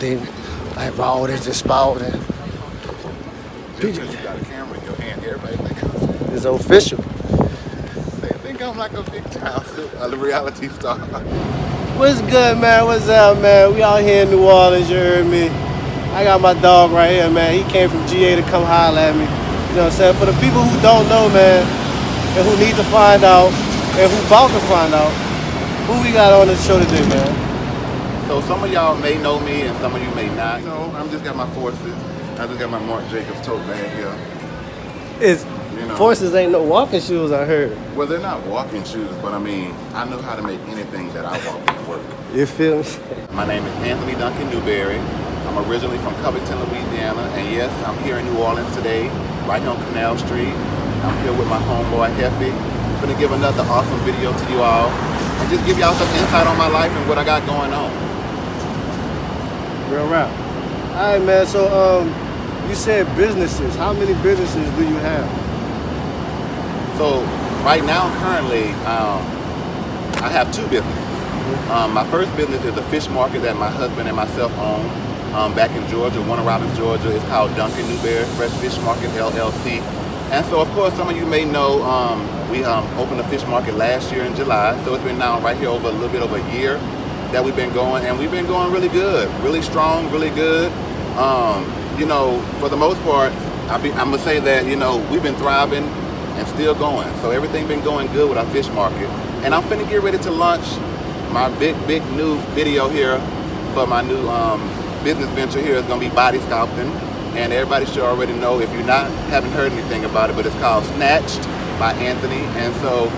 Sculpting, like Rawdens and Spalding. Just because you got a camera in your hand, everybody think It's official. they think I'm like a big time reality star. What's good, man? What's up, man? We out here in New Orleans, you heard me. I got my dog right here, man. He came from GA to come holler at me. You know what I'm saying? For the people who don't know, man, and who need to find out, and who about to find out, who we got on this show today, man? So some of y'all may know me and some of you may not. You know, I'm just got my Forces. I just got my Marc Jacobs tote bag here. Forces ain't no walking shoes, I heard. Well, they're not walking shoes, but I mean, I know how to make anything that I want to work. You feel me? My name is Anthony Duncan Newberry. I'm originally from Covington, Louisiana, and yes, I'm here in New Orleans today, right here on Canal Street. I'm here with my homeboy, Heffy. I'm gonna give another awesome video to you all, and just give y'all some insight on my life and what I got going on. Real rap. All right, man, so you said businesses. How many businesses do you have? So right now, currently, I have two businesses. My first business is a fish market that my husband and myself own back in Georgia, Warner Robins, Georgia. It's called Duncan Newberry Fresh Fish Market, LLC. And so, of course, some of you may know we opened a fish market last year in July. So it's been now right here over a little bit over a year that we've been going, and we've been going really good, really strong, really good. You know, for the most part, I'm gonna say that, you know, we've been thriving and still going. So everything been going good with our fish market. And I'm finna get ready to launch my big new video here for my new business venture here. It's gonna be body sculpting. And everybody should already know, if you haven't heard anything about it, but it's called Snatched by Anthony. And so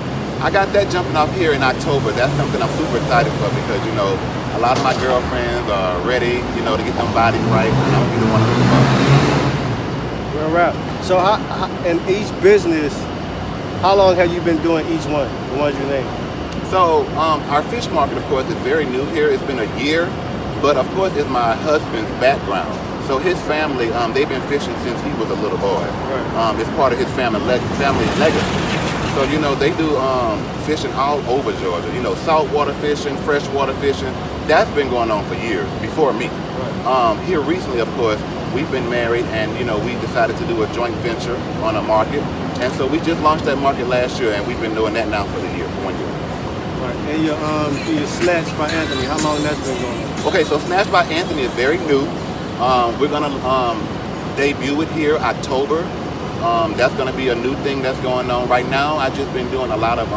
I got that jumping off here in October. That's something I'm super excited for because, you know, a lot of my girlfriends are ready, you know, to get them bodies right. And I'm gonna be the one to hook them up. Real rap. So how, in each business, how long have you been doing each one, the ones you named? So our fish market, of course, is very new here. It's been a year, but of course it's my husband's background. So his family, they've been fishing since he was a little boy. Right. It's part of his family legacy. So, you know, they do fishing all over Georgia. You know, saltwater fishing, freshwater fishing. That's been going on for years, before me. Right. Here recently, of course, we've been married and, you know, we decided to do a joint venture on a market. And so we just launched that market last year, and we've been doing that now for the year, for 1 year. Right. And your Snatched by Anthony, how long that's been going on? Okay, so Snatched by Anthony is very new. We're gonna debut it here October. That's gonna be a new thing that's going on right now. I've just been doing a lot of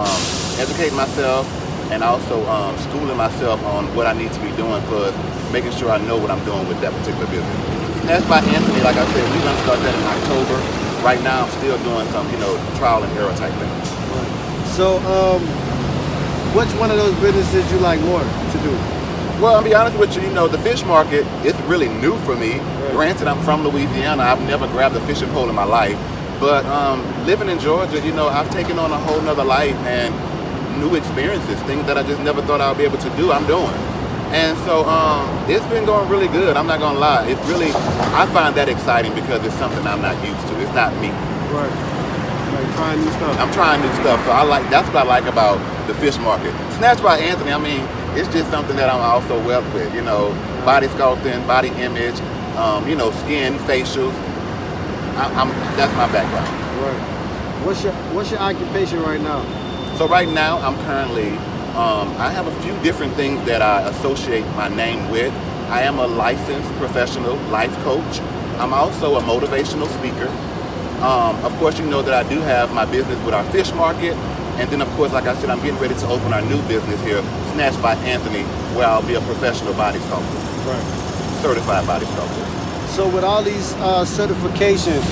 educating myself and also schooling myself on what I need to be doing for making sure I know what I'm doing with that particular business. Snatched by Anthony, like I said, we're gonna start that in October. Right now, I'm still doing some, you know, trial and error type things. So, which one of those businesses you like more to do? Well, I'll be honest with you, you know, the fish market is really new for me. Right. Granted, I'm from Louisiana. I've never grabbed a fishing pole in my life. But living in Georgia, you know, I've taken on a whole nother life and new experiences, things that I just never thought I would be able to do, I'm doing. And so it's been going really good. I'm not gonna lie. It's really, I find that exciting because it's something I'm not used to. It's not me. Right. Like trying new stuff. I'm trying new stuff. So that's what I like about the fish market. Snatched by Anthony, I mean, it's just something that I'm also well with, you know, body sculpting, body image, you know, skin, facials. That's my background. Right. What's your occupation right now? So right now, I'm currently, I have a few different things that I associate my name with. I am a licensed professional life coach. I'm also a motivational speaker. Of course, you know that I do have my business with our fish market. And then, of course, like I said, I'm getting ready to open our new business here, Snatched by Anthony, where I'll be a professional body sculptor. Right. Certified body sculptor. So with all these certifications,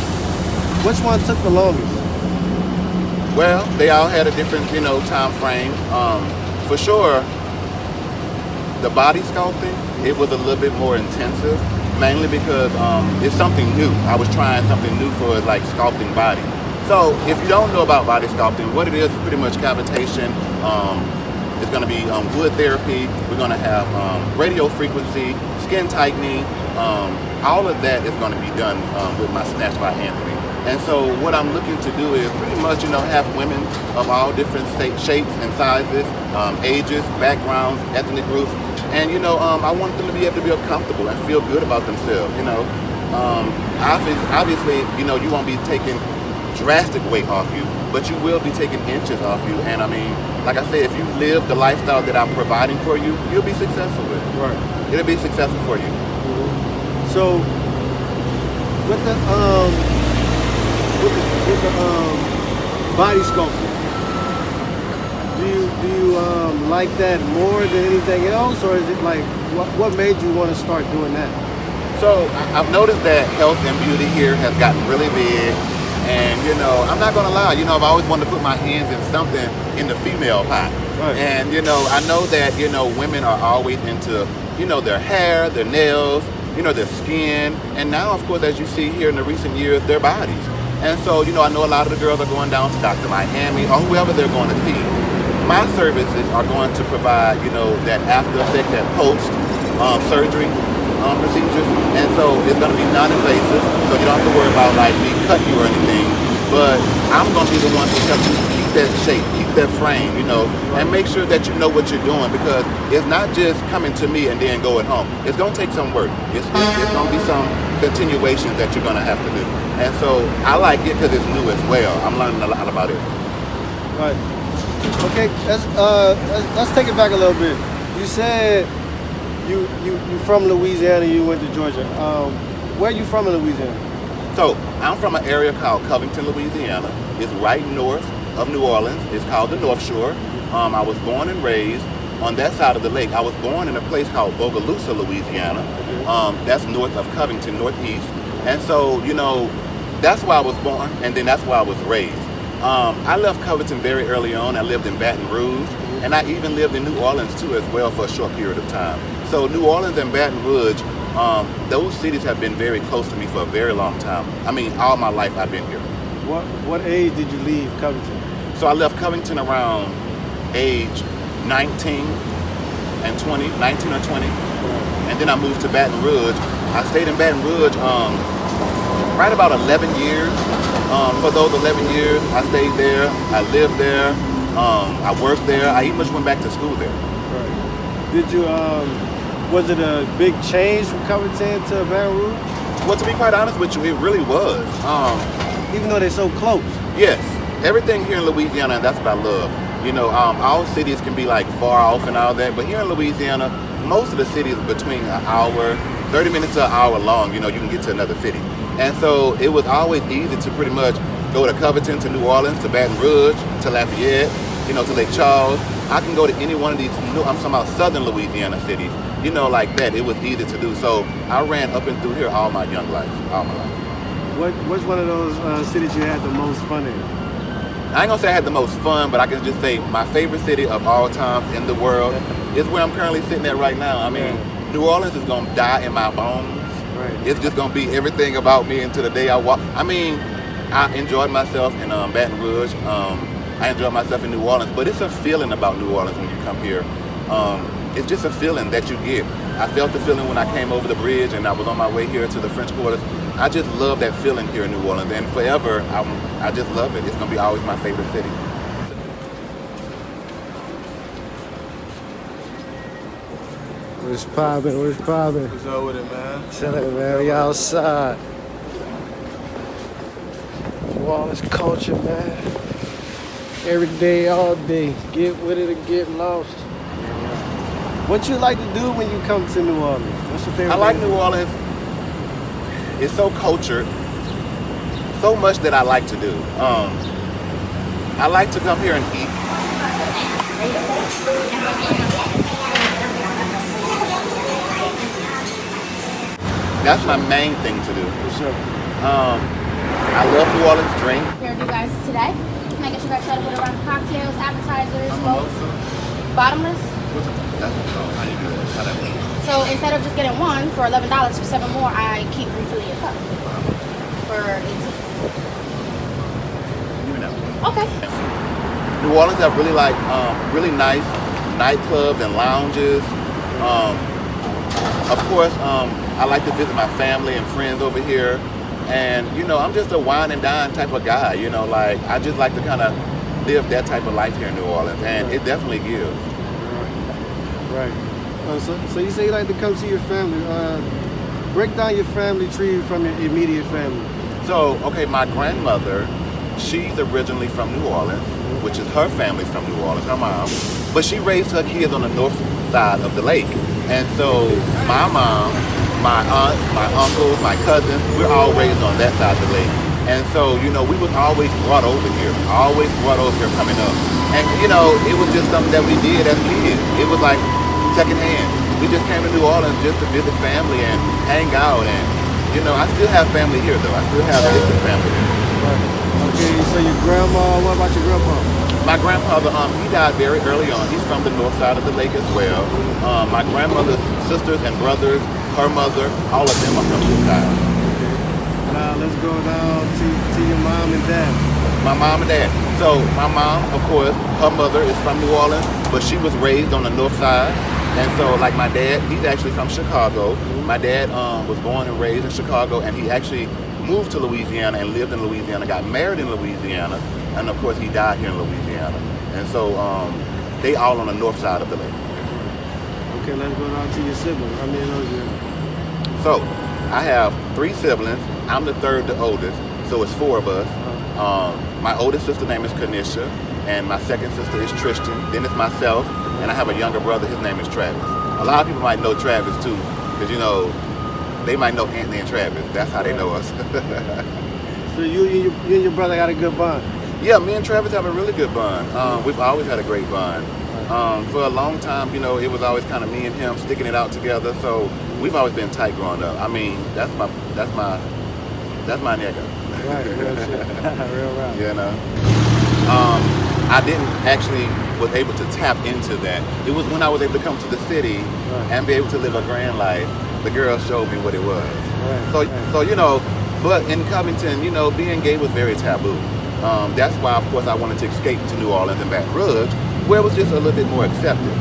which one took the longest? Well, they all had a different, you know, time frame. For sure, the body sculpting, it was a little bit more intensive, mainly because it's something new. I was trying something new for like sculpting body. So if you don't know about body sculpting, what it is pretty much cavitation. It's going to be wood therapy. We're going to have radio frequency, skin tightening. All of that is going to be done with my Snatched by Anthony. And so what I'm looking to do is pretty much, have women of all different shapes and sizes, ages, backgrounds, ethnic groups. And, I want them to be able to feel comfortable and feel good about themselves, Obviously, you won't be taking drastic weight off you, but you will be taking inches off you. And I mean, like I said, if you live the lifestyle that I'm providing for you, you'll be successful with it. Right. It'll be successful for you. Mm-hmm. So with the body sculpting, do you like that more than anything else, or is it like what made you want to start doing that? So I've noticed that health and beauty here has gotten really big, and I'm not gonna lie, I've always wanted to put my hands in something in the female pot. Right. And I know that women are always into their hair, their nails, their skin, and now of course, as you see here in the recent years, their bodies. And so I know a lot of the girls are going down to Dr. Miami or whoever they're going to see. My services are going to provide that after effect, that post surgery procedures, and so it's going to be non-invasive, so you don't have to worry about like me cutting you or anything, but I'm going to be the one to help you keep that shape, keep that frame, and make sure that you know what you're doing, because it's not just coming to me and then going home. It's going to take some work. It's going to be some continuations that you're going to have to do, and so I like it because it's new as well. I'm learning a lot about it. Right. Okay, let's take it back a little bit. You said you from Louisiana, you went to Georgia. Where are you from in Louisiana? So I'm from an area called Covington, Louisiana. It's right north of New Orleans. It's called the North Shore. I was born and raised on that side of the lake. I was born in a place called Bogalusa, Louisiana. That's north of Covington, northeast. And so, that's where I was born, and then that's where I was raised. I left Covington very early on. I lived in Baton Rouge, and I even lived in New Orleans too as well for a short period of time. So New Orleans and Baton Rouge, those cities have been very close to me for a very long time. I mean, all my life I've been here. What age did you leave Covington? So I left Covington around age 19 and 20, 19 or 20. And then I moved to Baton Rouge. I stayed in Baton Rouge right about 11 years. For those 11 years, I stayed there, I lived there, I worked there, I even went back to school there. Right. Did you, was it a big change from Covington to Baton Rouge? Well, to be quite honest with you, it really was. Even though they're so close? Yes. Everything here in Louisiana, and that's what I love. All cities can be like far off and all that, but here in Louisiana, most of the cities are between an hour, 30 minutes to an hour long, you can get to another city. And so it was always easy to pretty much go to Covington, to New Orleans, to Baton Rouge, to Lafayette, to Lake Charles. I can go to any one of these, I'm talking about southern Louisiana cities, like that. It was easy to do. So I ran up and through here all my young life, all my life. What's one of those cities you had the most fun in? I ain't gonna say I had the most fun, but I can just say my favorite city of all times in the world is where I'm currently sitting at right now. I mean, New Orleans is gonna die in my bones. Right. It's just gonna be everything about me until the day I walk. I mean, I enjoyed myself in Baton Rouge. I enjoyed myself in New Orleans, but it's a feeling about New Orleans when you come here. It's just a feeling that you get. I felt the feeling when I came over the bridge and I was on my way here to the French Quarters. I just love that feeling here in New Orleans, and forever, I just love it. It's gonna be always my favorite city. What's poppin'? What's poppin'? What's up with it, man? Chillin', man. We outside. Wallace culture, man. Every day, all day. Get with it or get lost. What you like to do when you come to New Orleans? What's your favorite? I like New Orleans. It's so cultured. So much that I like to do. I like to come here and eat. That's my main thing to do. For sure. I love New Orleans drink. Here to you guys today. Can I get you guys started with around cocktails, appetizers, bottomless? How do you do that? How that work? So instead of just getting one for $11 for 7 more, I keep refilling your cup for 18. Give me that one. Okay. New Orleans have really nice nightclubs and lounges. Of course, I like to visit my family and friends over here. And, you know, I'm just a wine and dine type of guy, you know, like, I just like to kind of live that type of life here in New Orleans, and it definitely gives. Right. So you say you like to come see your family. Break down your family tree from your immediate family. So, okay, my grandmother, she's originally from New Orleans, which is her family's from New Orleans, her mom, but she raised her kids on the north side of the lake. And so my mom, my aunts, my uncles, my cousins, we're all raised on that side of the lake. And so, you know, we was always brought over here coming up. And, you know, it was just something that we did as kids. It was like secondhand. We just came to New Orleans just to visit family and hang out. And, you know, I still have family here, though. I still have distant family here. Okay, so your grandma, what about your grandpa? My grandfather, he died very early on. He's from the north side of the lake as well. My grandmother's sisters and brothers, her mother, all of them are from this side. Okay. Now let's go down to your mom and dad. My mom and dad. So my mom, of course, her mother is from New Orleans, but she was raised on the north side. And so, like my dad, he's actually from Chicago. My dad was born and raised in Chicago, and he actually moved to Louisiana and lived in Louisiana, got married in Louisiana, and of course he died here in Louisiana. And so they all on the north side of the lake. Okay, let's go down to your siblings. How many of those you have? So I have 3 siblings. I'm the third, the oldest, so it's 4 of us. My oldest sister name is Kanisha, and my second sister is Tristan. Then it's myself, and I have a younger brother. His name is Travis. A lot of people might know Travis too, because you know, they might know Anthony and Travis. That's how they know us. So you and your brother got a good bond? Yeah, me and Travis have a really good bond. We've always had a great bond. For a long time, you know, it was always kind of me and him sticking it out together. So we've always been tight growing up. I mean, that's my nigga. Right, real shit. Real right. You know. I didn't actually was able to tap into that. It was when I was able to come to the city and be able to live a grand life. The girl showed me what it was. Right. So you know, but in Covington, you know, being gay was very taboo. That's why, of course, I wanted to escape to New Orleans and Baton Rouge, where it was just a little bit more accepted.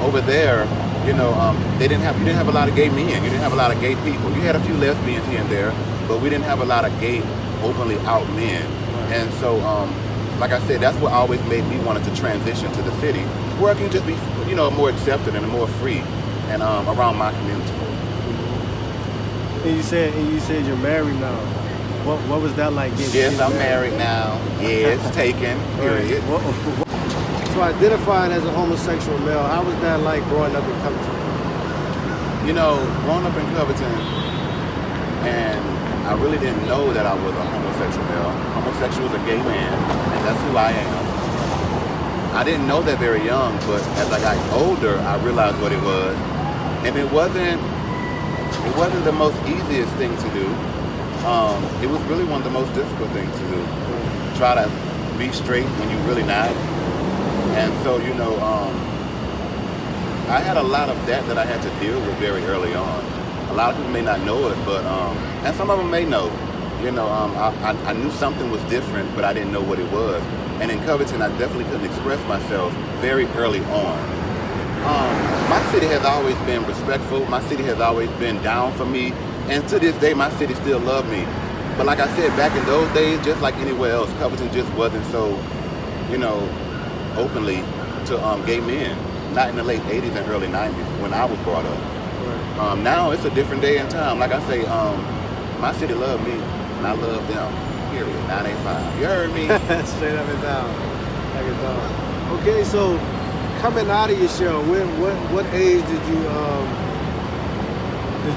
Over there, you know, you didn't have a lot of gay men. You didn't have a lot of gay people. You had a few lesbians here and there, but we didn't have a lot of gay, openly out men. And so, like I said, that's what always made me wanted to transition to the city, where I can just be, you know, more accepted and more free, and around my community. And you said you're married now. What was that like? Yes, I'm married now. Yes, taken. Period. So identifying as a homosexual male, how was that like growing up in Covington? You know, growing up in Covington, and I really didn't know that I was a homosexual male. Homosexual is a gay man, and that's who I am. I didn't know that very young, but as I got older, I realized what it was. And it wasn't the most easiest thing to do. It was really one of the most difficult things to do. Try to be straight when you're really not. And so, you know, I had a lot of that I had to deal with very early on. A lot of people may not know it, but, and some of them may know. You know, I knew something was different, but I didn't know what it was. And in Covington, I definitely couldn't express myself very early on. My city has always been respectful. My city has always been down for me. And to this day, my city still loves me. But like I said, back in those days, just like anywhere else, Covington just wasn't so, you know, openly to gay men. Not in the late 80s and early 90s when I was brought up. Now it's a different day and time. Like I say, my city loved me and I love them. Period. 985. You heard me? Straight up and down. Like it down. Okay, so coming out of your show, what age did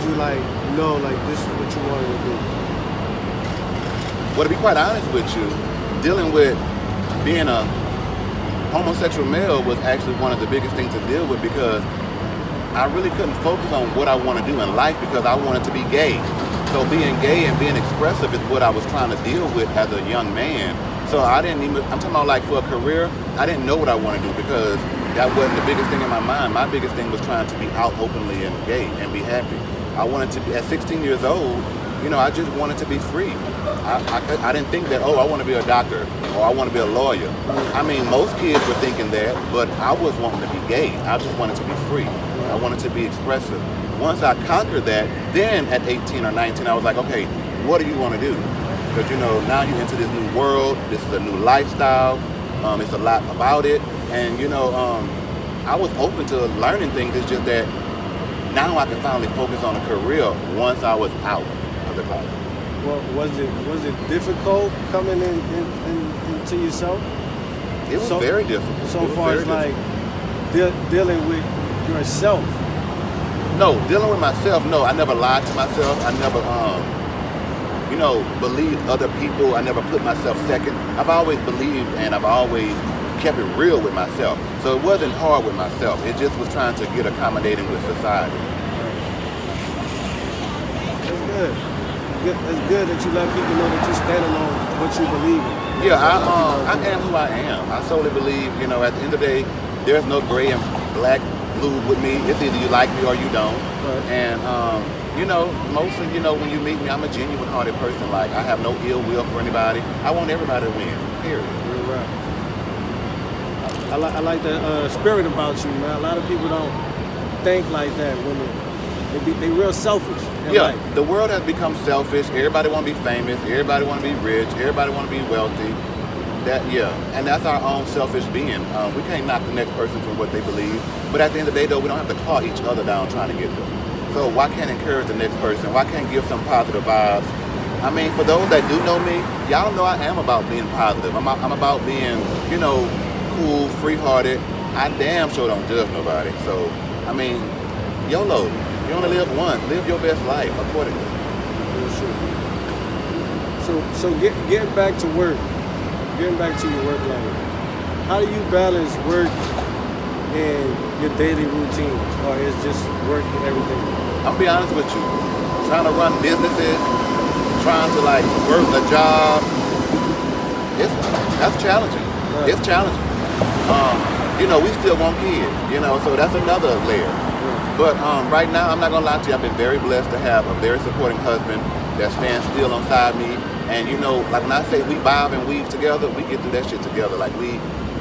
you like know like this is what you wanted to do? Well, to be quite honest with you, dealing with being a homosexual male was actually one of the biggest things to deal with, because I really couldn't focus on what I want to do in life because I wanted to be gay. So being gay and being expressive is what I was trying to deal with as a young man. So I'm talking about like for a career, I didn't know what I wanted to do because that wasn't the biggest thing in my mind. My biggest thing was trying to be out openly and gay and be happy. I wanted to be, at 16 years old, you know, I just wanted to be free. I didn't think that, oh, I want to be a doctor or I want to be a lawyer. I mean, most kids were thinking that, but I was wanting to be gay. I just wanted to be free. I wanted to be expressive. Once I conquered that, then at 18 or 19, I was like, okay, what do you want to do? Because you know, now you're into this new world. This is a new lifestyle. It's a lot about it, and you know, I was open to learning things. It's just that now I can finally focus on a career once I was out of the closet. Well, was it difficult coming into yourself? It was very difficult. So far as like dealing with yourself. No, dealing with myself. No, I never lied to myself. I never, you know, believed other people. I never put myself second. I've always believed and I've always kept it real with myself. So it wasn't hard with myself. It just was trying to get accommodating with society. That's good. It's good that you let people know that you're standing on what you believe in. Yeah, I am who I am. I solely believe, you know, at the end of the day, there's no gray and black, blue with me. It's either you like me or you don't. Right. And, you know, mostly, you know, when you meet me, I'm a genuine-hearted person. Like, I have no ill will for anybody. I want everybody to win, period. You're right. I like the spirit about you, man. A lot of people don't think like that when they real selfish. Yeah, life. the world has become selfish. Everybody want to be famous. Everybody want to be rich. Everybody want to be wealthy. And that's our own selfish being. We can't knock the next person for what they believe. But at the end of the day, though, we don't have to claw each other down trying to get them. So why can't encourage the next person? Why can't give some positive vibes? I mean, for those that do know me, y'all know I am about being positive. I'm about being, you know, cool, free-hearted. I damn sure don't judge nobody. So, I mean, YOLO. You only live once. Live your best life accordingly. So getting back to work, getting back to your work life, how do you balance work and your daily routine, or is just work and everything? I'll be honest with you. Trying to run businesses, trying to like work a job, that's challenging. Right. It's challenging. You know, we still want kids, you know, so that's another layer. But right now, I'm not gonna lie to you, I've been very blessed to have a very supporting husband that stands still onside me. And you know, like when I say we bob and weave together, we get through that shit together. Like we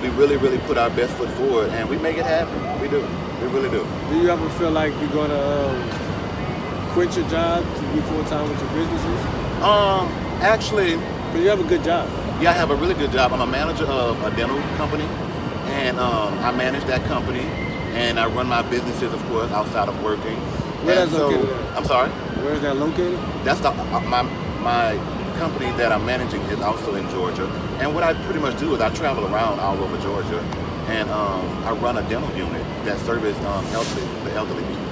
really, really put our best foot forward and we make it happen. We do, we really do. Do you ever feel like you're gonna quit your job to be full-time with your businesses? Actually, Because you have a good job. yeah, I have a really good job. I'm a manager of a dental company, and I manage that company. And I run my businesses, of course, outside of working. Where that's located at? I'm sorry? Where is that located? That's my company that I'm managing is also in Georgia. And what I pretty much do is I travel around all over Georgia. And I run a dental unit that services the elderly people.